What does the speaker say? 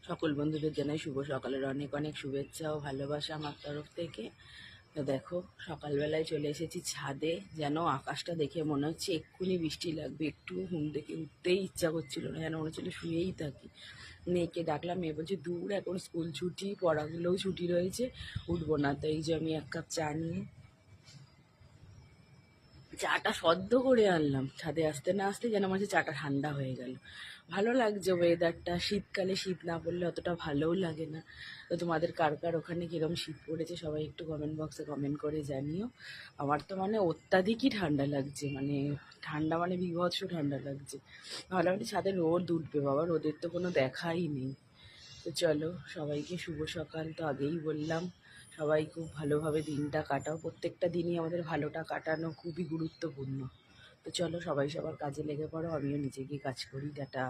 সকল বন্ধুদের জানাই শুভ সকালের অনেক অনেক শুভেচ্ছা ও ভালোবাসা আমার তরফ থেকে। তো দেখো, সকালবেলায় চলে এসেছি ছাদে। যেন আকাশটা দেখে মনে হচ্ছে এক্ষুনি বৃষ্টি লাগবে। একটু ঘুম থেকে উঠতেই ইচ্ছা করছিল না, যেন মনে হচ্ছিল শুয়েই থাকি। মেয়েকে ডাকলাম, মেয়ে বলছে দূর, এখন স্কুল ছুটি, পড়াগুলোও ছুটি রয়েছে, উঠবো না। তো এই যে আমি এক কাপ চা নিয়ে চাটা সদ্য করে আনলাম, ছাদে আসতে না আসতে যেন আমার চাটা ঠান্ডা হয়ে গেল। ভালো লাগছে ওয়েদারটা, শীতকালে শীত না পড়লে অতটা ভালোও লাগে না। তো তোমাদের কার কার ওখানে কিরম শীত পড়েছে সবাই একটু কমেন্ট বক্সে কমেন্ট করে জানিও। আমার তো মানে অত্যাধিকই ঠান্ডা লাগছে, মানে ঠান্ডা মানে বীভৎস ঠান্ডা লাগছে। ভালো মানে ছাদে রোদ উঠবে, বাবা রোদের তো কোনো দেখাই নেই। তো চলো, সবাইকে শুভ সকাল তো আগেই বললাম। সবাই খুব ভালোভাবে দিনটা কাটাও, প্রত্যেকটা দিনই আমাদের ভালোটা কাটানো খুবই গুরুত্বপূর্ণ। তো চলো, সবাই সবার কাজে লেগে পড়ো, আমিও নিজে গিয়ে কাজ করি। টাটা।